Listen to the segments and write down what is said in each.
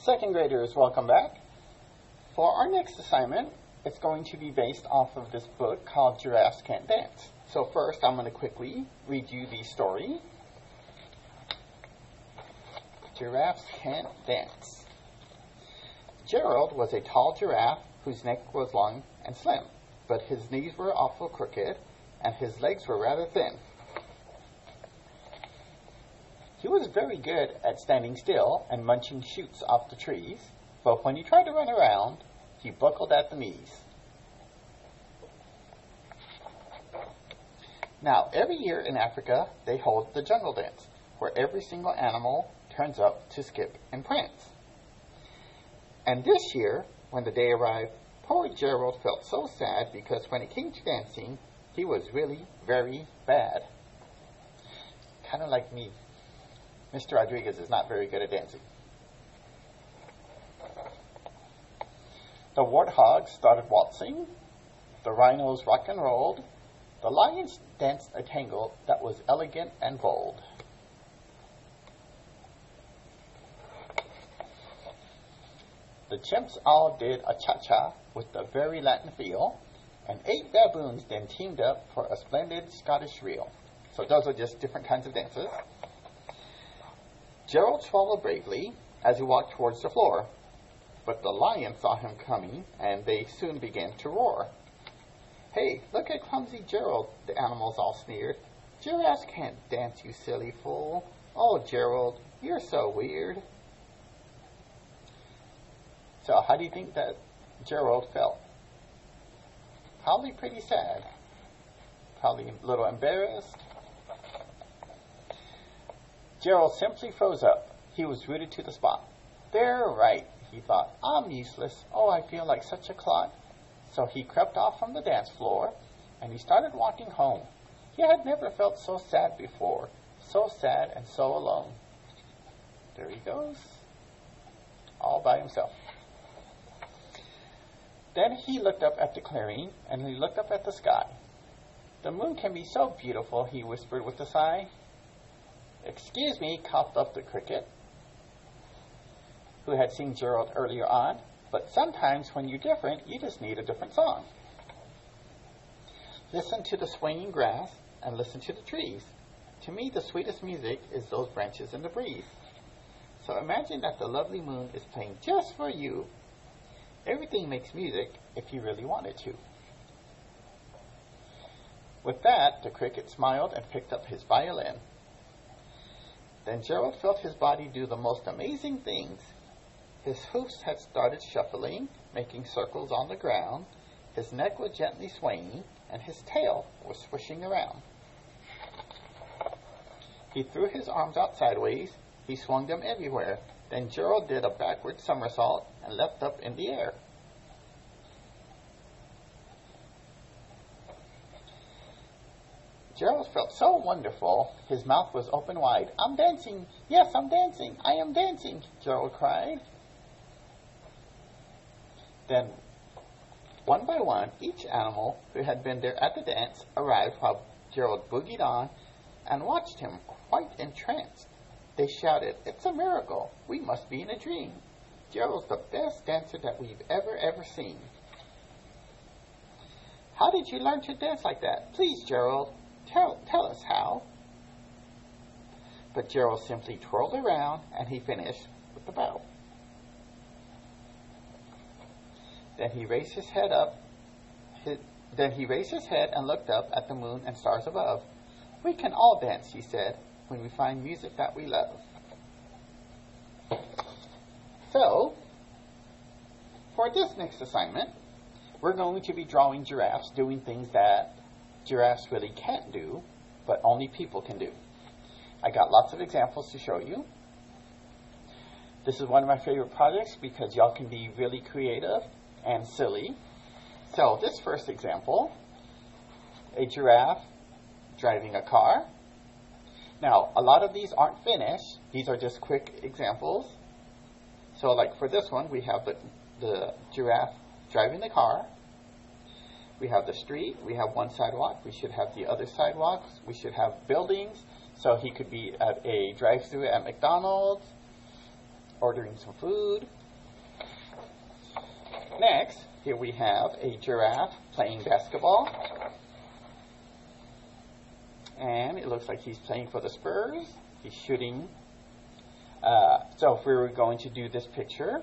Second graders, welcome back. For our next assignment, it's going to be based off of this book called Giraffes Can't Dance. So first, I'm going to quickly read you the story. Giraffes Can't Dance. Gerald was a tall giraffe whose neck was long and slim, but his knees were awful crooked and his legs were rather thin. He was very good at standing still and munching shoots off the trees, but when he tried to run around, he buckled at the knees. Now, every year in Africa, they hold the jungle dance, where every single animal turns up to skip and prance. And this year, when the day arrived, poor Gerald felt so sad because when it came to dancing, he was really very bad. Kind of like me. Mr. Rodriguez is not very good at dancing. The warthogs started waltzing, the rhinos rock and rolled, the lions danced a tango that was elegant and bold. The chimps all did a cha-cha with the very Latin feel, and 8 baboons then teamed up for a splendid Scottish reel. So those are just different kinds of dances. Gerald swallowed bravely as he walked towards the floor, but the lions saw him coming, and they soon began to roar. "Hey, look at clumsy Gerald," the animals all sneered. "Giraffes can't dance, you silly fool. Oh, Gerald, you're so weird." So how do you think that Gerald felt? Probably pretty sad. Probably a little embarrassed. Gerald simply froze up. He was rooted to the spot. "They're right," he thought. "I'm useless. Oh, I feel like such a clod." So he crept off from the dance floor, and he started walking home. He had never felt so sad before, so sad and so alone. There he goes, all by himself. Then he looked up at the clearing, and he looked up at the sky. "The moon can be so beautiful," he whispered with a sigh. "Excuse me," coughed up the cricket, who had seen Gerald earlier on, "but sometimes when you're different, you just need a different song. Listen to the swinging grass and listen to the trees. To me, the sweetest music is those branches in the breeze. So imagine that the lovely moon is playing just for you. Everything makes music if you really want it to." With that, the cricket smiled and picked up his violin. Then Gerald felt his body do the most amazing things. His hoofs had started shuffling, making circles on the ground. His neck was gently swaying, and his tail was swishing around. He threw his arms out sideways. He swung them everywhere. Then Gerald did a backward somersault and leapt up in the air. Gerald felt so wonderful, his mouth was open wide. "I'm dancing! Yes, I'm dancing! I am dancing!" Gerald cried. Then, one by one, each animal who had been there at the dance arrived while Gerald boogied on and watched him quite entranced. They shouted, "It's a miracle! We must be in a dream! Gerald's the best dancer that we've ever seen." "How did you learn to dance like that? Please, Gerald, tell us how." But Gerald simply twirled around, and he finished with the bow. Then he raised his head and looked up at the moon and stars above. "We can all dance," he said, "when we find music that we love." So, for this next assignment, we're going to be drawing giraffes doing things that giraffes really can't do, but only people can do. I got lots of examples to show you. This is one of my favorite projects because y'all can be really creative and silly. So this first example, a giraffe driving a car. Now, a lot of these aren't finished. These are just quick examples. So like for this one, we have the giraffe driving the car. We have the street. We have one sidewalk. We should have the other sidewalks. We should have buildings. So he could be at a drive-thru at McDonald's. ordering some food. Next, here we have a giraffe playing basketball. And it looks like he's playing for the Spurs. He's shooting. So if we were going to do this picture,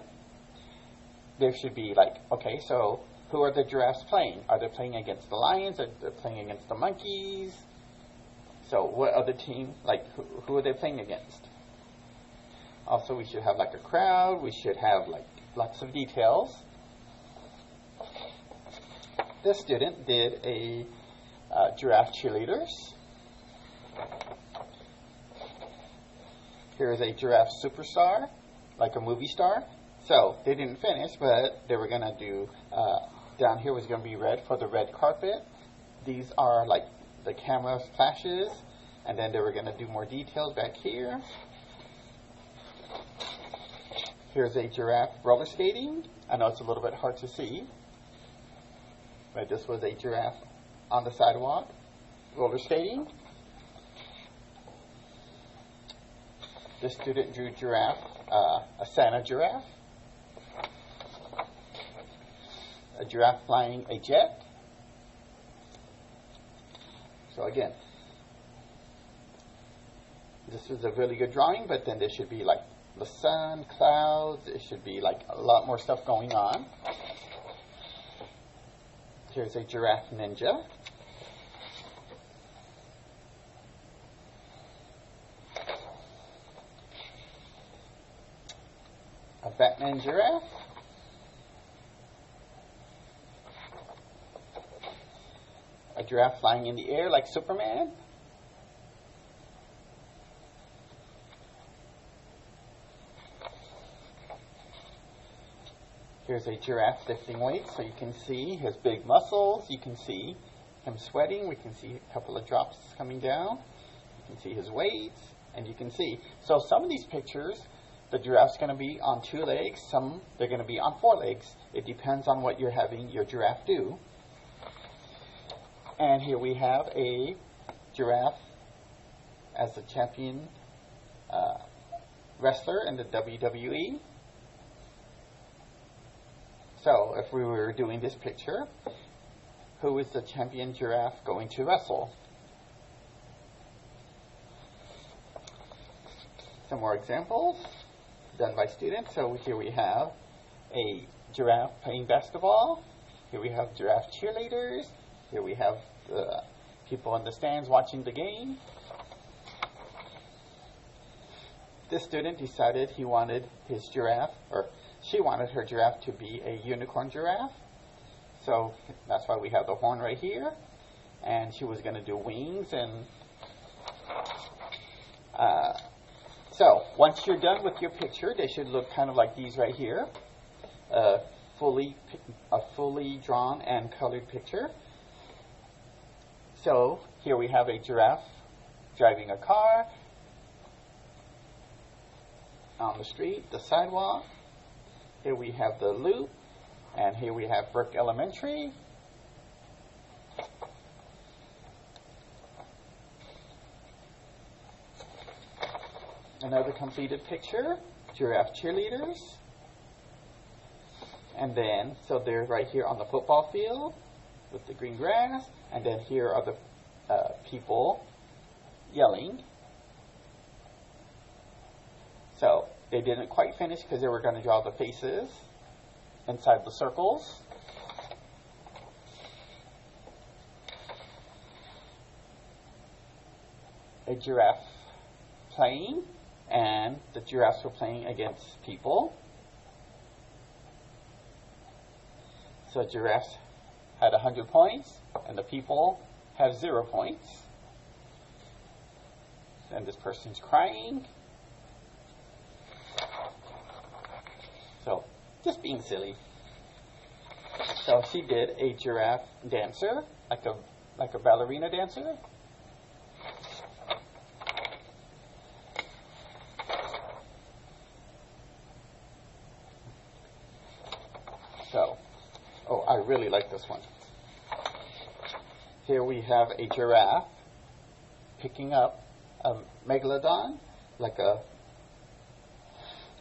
there should be like, okay, so who are the giraffes playing? Are they playing against the lions? Are they playing against the monkeys? So what other team, like who are they playing against? Also, we should have like a crowd. We should have like lots of details. This student did a giraffe cheerleaders. Here is a giraffe superstar, like a movie star. So they didn't finish, but they were going to do, down here was going to be red for the red carpet. These are like the camera flashes, and then they were going to do more details back here. Here's a giraffe roller skating. I know it's a little bit hard to see, but this was a giraffe on the sidewalk roller skating. This student drew giraffe, a Santa giraffe, a giraffe flying a jet. So again, this is a really good drawing, but then there should be like the sun, clouds, it should be like a lot more stuff going on. Here's a giraffe ninja. A Batman giraffe. A giraffe flying in the air like Superman. Here's a giraffe lifting weights, so you can see his big muscles. You can see him sweating. We can see a couple of drops coming down. You can see his weights, and you can see. So some of these pictures, the giraffe's going to be on 2 legs. Some, they're going to be on 4 legs. It depends on what you're having your giraffe do. And here we have a giraffe as the champion wrestler in the WWE. So, if we were doing this picture, who is the champion giraffe going to wrestle? Some more examples done by students. So here we have a giraffe playing basketball. Here we have giraffe cheerleaders. Here we have the people in the stands watching the game. This student decided he wanted his giraffe, or she wanted her giraffe to be a unicorn giraffe. So that's why we have the horn right here. And she was going to do wings. And so once you're done with your picture, they should look kind of like these right here. A fully drawn and colored picture. So here we have a giraffe driving a car on the street, the sidewalk. Here we have the loop, and here we have Burke Elementary. Another completed picture, giraffe cheerleaders. And then, so they're right here on the football field with the green grass, and then here are the people yelling. So they didn't quite finish because they were going to draw the faces inside the circles. A giraffe playing, and the giraffes were playing against people. So giraffes had 100 points, and the people have 0 points. And this person's crying. So, just being silly. So she did a giraffe dancer, like a ballerina dancer. So, oh, I really like this one. Here we have a giraffe picking up a megalodon, like a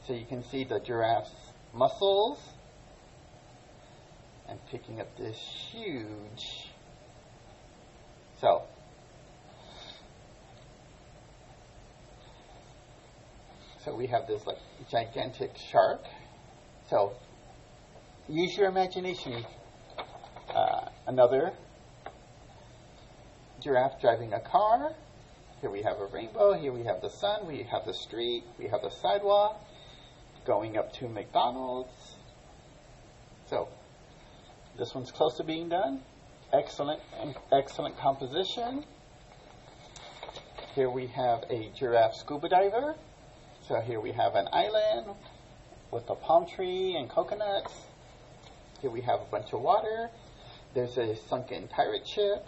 So you can see the giraffe's muscles and picking up this huge. So we have this like gigantic shark. So use your imagination. Another giraffe driving a car. Here we have a rainbow. Here we have the sun. We have the street. We have the sidewalk. Going up to McDonald's. So this one's close to being done. Excellent composition. Here we have a giraffe scuba diver. So here we have an island with a palm tree and coconuts. Here we have a bunch of water. There's a sunken pirate ship.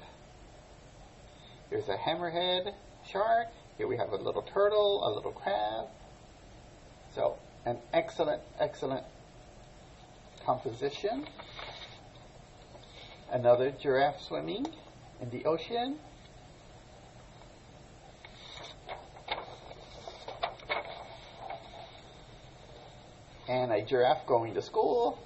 There's a hammerhead shark. Here we have a little turtle, a little crab. So an excellent composition. Another giraffe swimming in the ocean. And a giraffe going to school.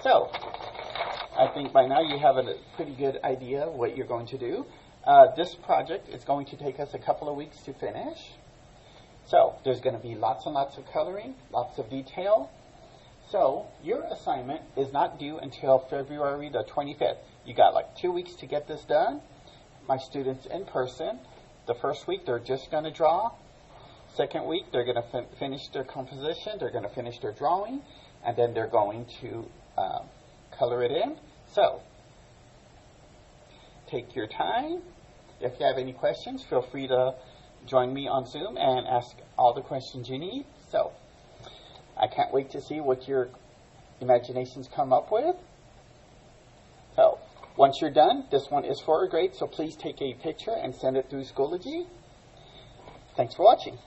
So, I think by now you have a pretty good idea what you're going to do. This project is going to take us a couple of weeks to finish. So, there's going to be lots and lots of coloring, lots of detail. So, your assignment is not due until February the 25th. You got like 2 weeks to get this done. My students in person, the first week they're just going to draw. Second week they're going to finish their composition, they're going to finish their drawing, and then they're going to color it in. So, take your time. If you have any questions, feel free to join me on Zoom and ask all the questions you need. So, I can't wait to see what your imaginations come up with. So, once you're done, this one is for a grade, so please take a picture and send it through Schoology. Thanks for watching.